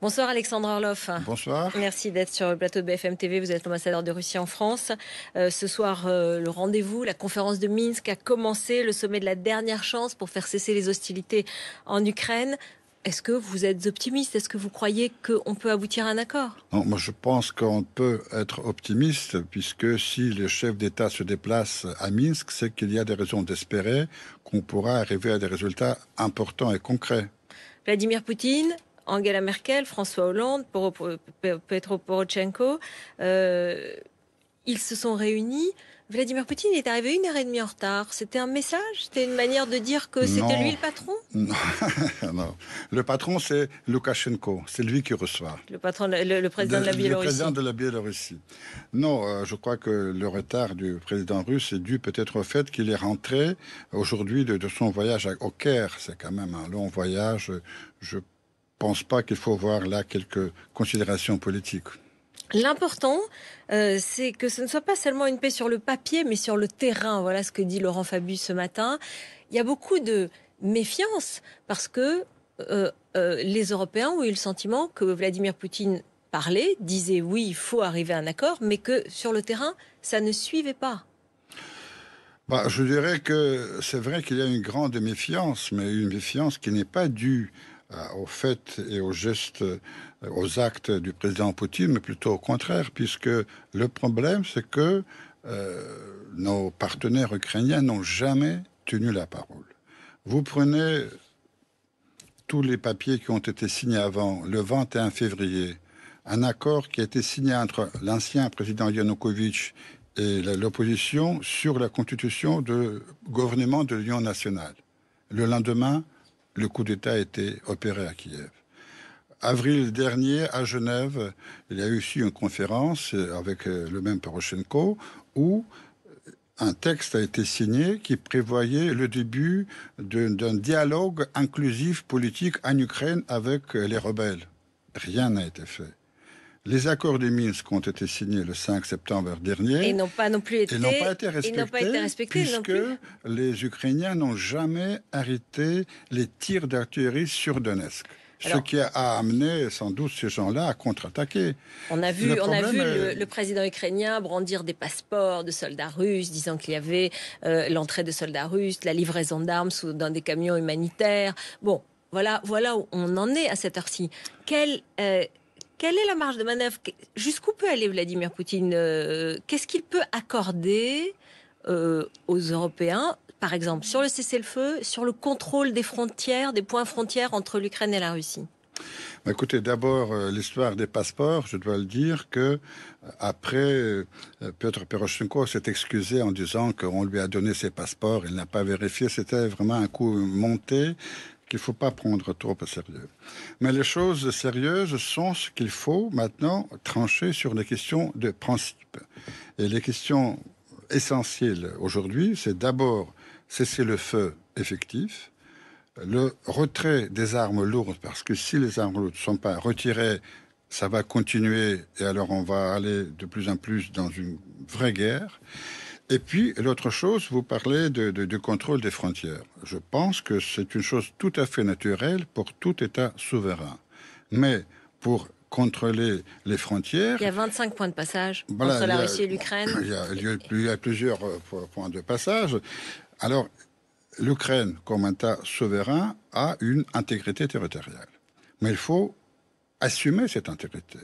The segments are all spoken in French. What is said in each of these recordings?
Bonsoir Alexandre Orloff. Bonsoir. Merci d'être sur le plateau de BFM TV. Vous êtes l'ambassadeur de Russie en France. Ce soir, le rendez-vous, la conférence de Minsk a commencé, le sommet de la dernière chance pour faire cesser les hostilités en Ukraine. Est-ce que vous êtes optimiste? Est-ce que vous croyez qu'on peut aboutir à un accord? Non, moi, je pense qu'on peut être optimiste, puisque si le chef d'État se déplace à Minsk, c'est qu'il y a des raisons d'espérer qu'on pourra arriver à des résultats importants et concrets. Vladimir Poutine, Angela Merkel, François Hollande, Petro Poroshenko, ils se sont réunis. Vladimir Poutine est arrivé 1h30 en retard. C'était un message? C'était une manière de dire que c'était lui le patron? Non. Non. Le patron, c'est Loukachenko. C'est lui qui reçoit. Le patron, le président de la Biélorussie. Le président de la Biélorussie. Non, je crois que le retard du président russe est dû peut-être au fait qu'il est rentré aujourd'hui de son voyage au Caire. C'est quand même un long voyage. Je pense pas qu'il faut voir là quelques considérations politiques. L'important, c'est que ce ne soit pas seulement une paix sur le papier, mais sur le terrain. Voilà ce que dit Laurent Fabius ce matin. Il y a beaucoup de méfiance parce que les Européens ont eu le sentiment que Vladimir Poutine parlait, disait oui, il faut arriver à un accord, mais que sur le terrain, ça ne suivait pas. Je dirais que c'est vrai qu'il y a une grande méfiance, mais une méfiance qui n'est pas due aux faits et aux gestes, aux actes du président Poutine, mais plutôt au contraire, puisque le problème, c'est que nos partenaires ukrainiens n'ont jamais tenu la parole. Vous prenez tous les papiers qui ont été signés avant, le 21 février, un accord qui a été signé entre l'ancien président Yanukovych et l'opposition sur la constitution de gouvernement de l'Union nationale. Le lendemain, le coup d'État a été opéré à Kiev. Avril dernier, à Genève, il y a eu aussi une conférence avec le même Poroshenko où un texte a été signé qui prévoyait le début d'un dialogue inclusif politique en Ukraine avec les rebelles. Rien n'a été fait. Les accords de Minsk ont été signés le 5 septembre dernier. Et n'ont pas non plus été, respectés puisque les Ukrainiens n'ont jamais arrêté les tirs d'artillerie sur Donetsk. Ce qui a amené sans doute ces gens-là à contre-attaquer. On a vu le président ukrainien brandir des passeports de soldats russes, disant qu'il y avait l'entrée de soldats russes, la livraison d'armes dans des camions humanitaires. Bon, voilà où on en est à cette heure-ci. Quelle est la marge de manœuvre? Jusqu'où peut aller Vladimir Poutine? Qu'est-ce qu'il peut accorder aux Européens, par exemple, sur le cessez-le-feu, sur le contrôle des frontières, des points frontières entre l'Ukraine et la Russie? Écoutez, d'abord, l'histoire des passeports, je dois le dire que après, Petro Poroshenko s'est excusé en disant qu'on lui a donné ses passeports, il n'a pas vérifié, c'était vraiment un coup monté qu'il ne faut pas prendre trop au sérieux. Mais les choses sérieuses sont ce qu'il faut maintenant trancher sur des questions de principe. Et les questions essentielles aujourd'hui, c'est d'abord cesser le feu effectif, le retrait des armes lourdes, parce que si les armes lourdes ne sont pas retirées, ça va continuer et alors on va aller de plus en plus dans une vraie guerre. Et puis, l'autre chose, vous parlez de contrôle des frontières. Je pense que c'est une chose tout à fait naturelle pour tout État souverain. Mais pour contrôler les frontières... Il y a 25 points de passage entre la Russie et l'Ukraine. Il y a plusieurs points de passage. Alors, l'Ukraine, comme un État souverain, a une intégrité territoriale. Mais il faut assumer cette intégrité.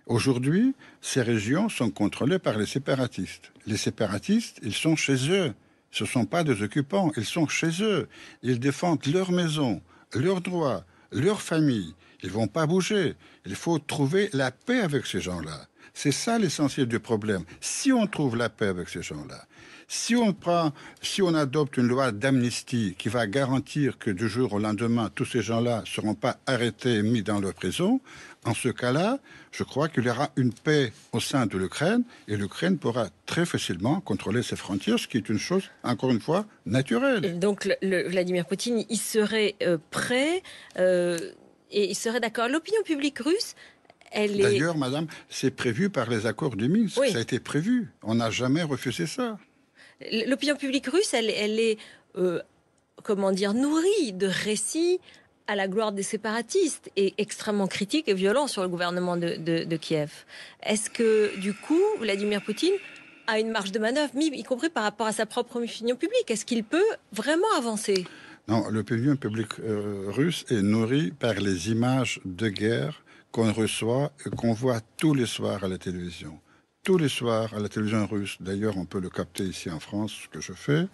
Aujourd'hui, ces régions sont contrôlées par les séparatistes. Les séparatistes, ils sont chez eux. Ce ne sont pas des occupants, ils sont chez eux. Ils défendent leur maison, leurs droits, leur famille. Ils ne vont pas bouger. Il faut trouver la paix avec ces gens-là. C'est ça l'essentiel du problème. Si on trouve la paix avec ces gens-là, si on adopte une loi d'amnistie qui va garantir que du jour au lendemain, tous ces gens-là ne seront pas arrêtés et mis dans leur prison, en ce cas-là, je crois qu'il y aura une paix au sein de l'Ukraine et l'Ukraine pourra très facilement contrôler ses frontières, ce qui est une chose, encore une fois, naturelle. Donc Vladimir Poutine, il serait prêt et il serait d'accord. L'opinion publique russe, D'ailleurs, madame, c'est prévu par les accords de Minsk. Oui. Ça a été prévu. On n'a jamais refusé ça. L'opinion publique russe, elle est, nourrie de récits à la gloire des séparatistes et extrêmement critique et violent sur le gouvernement de Kiev. Est-ce que, du coup, Vladimir Poutine a une marge de manœuvre, y compris par rapport à sa propre opinion publique? Est-ce qu'il peut vraiment avancer? Non, l'opinion publique russe est nourrie par les images de guerre qu'on reçoit et qu'on voit tous les soirs à la télévision. Tous les soirs à la télévision russe, d'ailleurs on peut le capter ici en France, ce que je fais,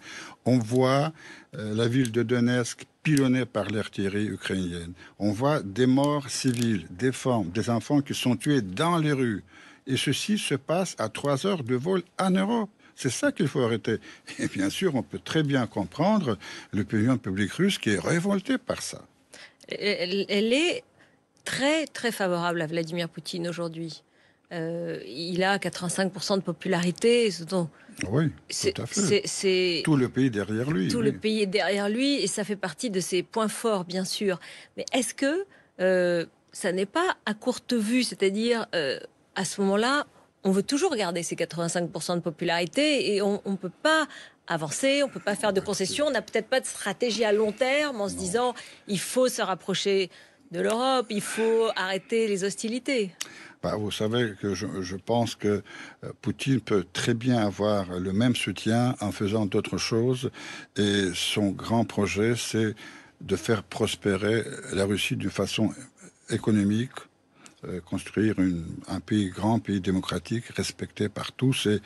on voit la ville de Donetsk pilonnée par l'artillerie ukrainienne. On voit des morts civils, des femmes, des enfants qui sont tués dans les rues. Et ceci se passe à 3 heures de vol en Europe. C'est ça qu'il faut arrêter. Et bien sûr, on peut très bien comprendre l'opinion publique russe qui est révoltée par ça. Elle est très, très favorable à Vladimir Poutine aujourd'hui. Il a 85% de popularité. Oui, tout à fait. Tout le pays derrière lui. Tout le pays est derrière lui et ça fait partie de ses points forts, bien sûr. Mais est-ce que ça n'est pas à courte vue? C'est-à-dire, à ce moment-là, on veut toujours garder ces 85% de popularité et on ne peut pas avancer, on ne peut pas faire de concessions. On n'a peut-être pas de stratégie à long terme en se disant il faut se rapprocher de l'Europe, il faut arrêter les hostilités. Vous savez que je pense que Poutine peut très bien avoir le même soutien en faisant d'autres choses. Et son grand projet, c'est de faire prospérer la Russie d'une façon économique, construire un grand pays démocratique, respecté par tous. Et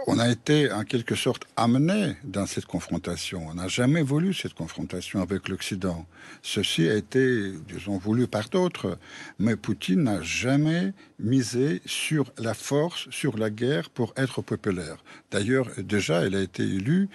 on a été en quelque sorte amené dans cette confrontation. On n'a jamais voulu cette confrontation avec l'Occident. Ceci a été, disons, voulu par d'autres. Mais Poutine n'a jamais misé sur la force, sur la guerre pour être populaire. D'ailleurs, déjà, il a été élu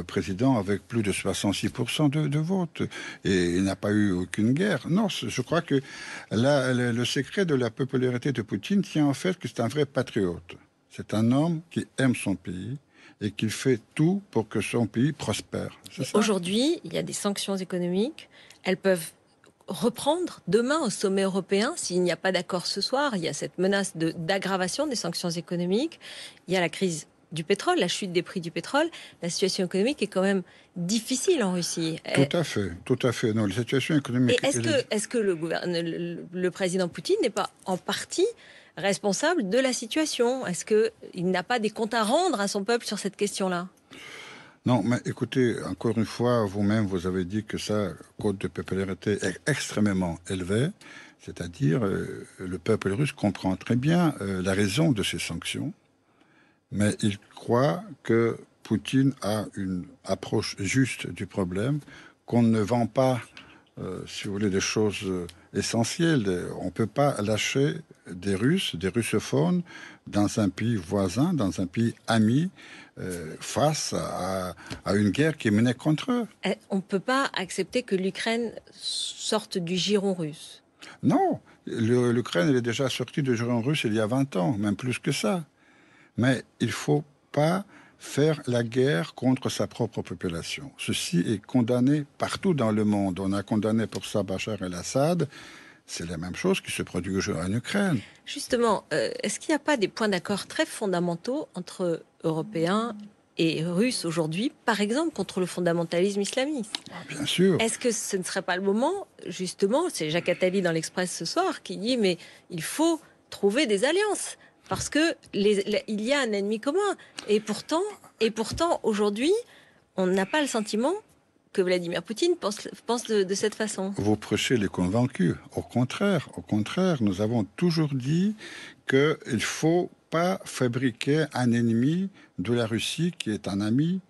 président avec plus de 66% de vote. Et il n'a pas eu aucune guerre. Non, je crois que le secret de la popularité de Poutine tient en fait que c'est un vrai patriote. C'est un homme qui aime son pays et qui fait tout pour que son pays prospère. Aujourd'hui, il y a des sanctions économiques. Elles peuvent reprendre demain au sommet européen s'il n'y a pas d'accord ce soir. Il y a cette menace d'aggravation des sanctions économiques. Il y a la crise du pétrole, la chute des prix du pétrole. La situation économique est quand même difficile en Russie. Tout à fait, tout à fait. Non, la situation économique... Et est-ce que le président Poutine n'est pas en partie responsable de la situation? Est-ce qu'il n'a pas des comptes à rendre à son peuple sur cette question-là? Non, mais écoutez, encore une fois, vous-même, vous avez dit que sa cote de popularité est extrêmement élevée. C'est-à-dire, le peuple russe comprend très bien la raison de ces sanctions, mais il croit que Poutine a une approche juste du problème, qu'on ne vend pas, si vous voulez, des choses essentielles. On ne peut pas lâcher des Russes, des russophones, dans un pays voisin, dans un pays ami, face à une guerre qui est menée contre eux. On ne peut pas accepter que l'Ukraine sorte du giron russe. Non, l'Ukraine elle est déjà sortie du giron russe il y a 20 ans, même plus que ça. Mais il ne faut pas faire la guerre contre sa propre population. Ceci est condamné partout dans le monde. On a condamné pour ça Bachar el-Assad. C'est la même chose qui se produit aujourd'hui en Ukraine. Justement, est-ce qu'il n'y a pas des points d'accord très fondamentaux entre Européens et Russes aujourd'hui, par exemple contre le fondamentalisme islamiste? Bien sûr. Est-ce que ce ne serait pas le moment, justement, c'est Jacques Attali dans l'Express ce soir qui dit mais il faut trouver des alliances parce que il y a un ennemi commun et pourtant aujourd'hui on n'a pas le sentiment que Vladimir Poutine pense de cette façon. Vous prêchez les convaincus. Au contraire, nous avons toujours dit qu'il ne faut pas fabriquer un ennemi de la Russie qui est un ami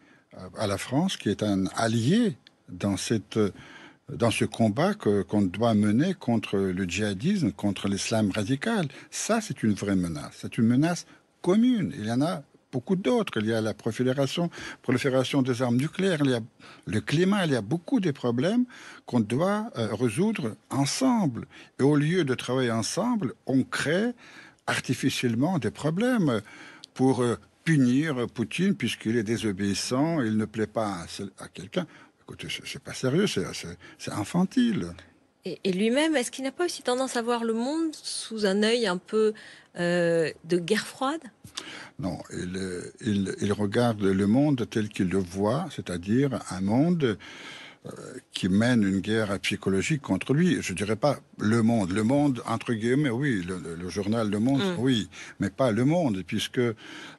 à la France, qui est un allié dans ce combat qu'on doit mener contre le djihadisme, contre l'islam radical. Ça, c'est une vraie menace. C'est une menace commune. Il y en a beaucoup d'autres. Il y a la prolifération des armes nucléaires, il y a le climat, il y a beaucoup de problèmes qu'on doit résoudre ensemble. Et au lieu de travailler ensemble, on crée artificiellement des problèmes pour punir Poutine puisqu'il est désobéissant, il ne plaît pas à quelqu'un. Écoutez, c'est pas sérieux, c'est infantile. Et lui-même, est-ce qu'il n'a pas aussi tendance à voir le monde sous un œil un peu de guerre froide? Non, il regarde le monde tel qu'il le voit, c'est-à-dire un monde qui mène une guerre psychologique contre lui. Je dirais pas Le Monde entre guillemets, oui, le journal Le Monde, oui, mais pas Le Monde, puisque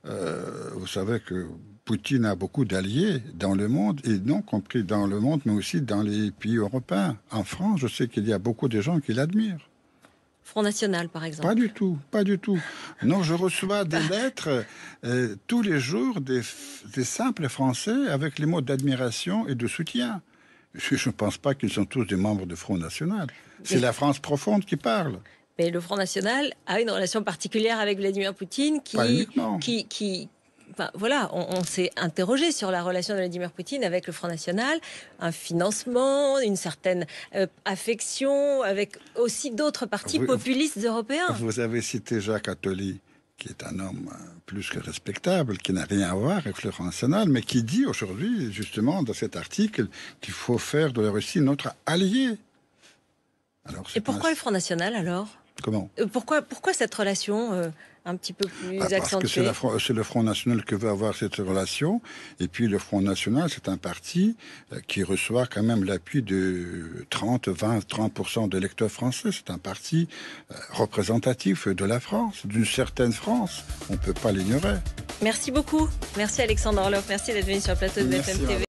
vous savez que Poutine a beaucoup d'alliés dans le monde, et non compris dans le monde, mais aussi dans les pays européens. En France, je sais qu'il y a beaucoup de gens qui l'admirent. Front National, par exemple. Pas du tout, pas du tout. Non, je reçois des lettres tous les jours des simples Français avec les mots d'admiration et de soutien. Je ne pense pas qu'ils sont tous des membres du Front National. C'est la France profonde qui parle. Mais le Front National a une relation particulière avec Vladimir Poutine Enfin, voilà, on s'est interrogé sur la relation de Vladimir Poutine avec le Front National, un financement, une certaine affection, avec aussi d'autres partis populistes européens. Vous avez cité Jacques Attali, qui est un homme plus que respectable, qui n'a rien à voir avec le Front National, mais qui dit aujourd'hui, justement, dans cet article, qu'il faut faire de la Russie notre allié. Alors, et pourquoi le Front National, alors ? Comment ? Pourquoi cette relation un petit peu plus accentuée ? Parce que c'est le Front National qui veut avoir cette relation. Et puis le Front National, c'est un parti qui reçoit quand même l'appui de 30% d'électeurs français. C'est un parti représentatif de la France, d'une certaine France. On ne peut pas l'ignorer. Merci beaucoup. Merci Alexandre Orloff. Merci d'être venu sur le plateau de BFM TV.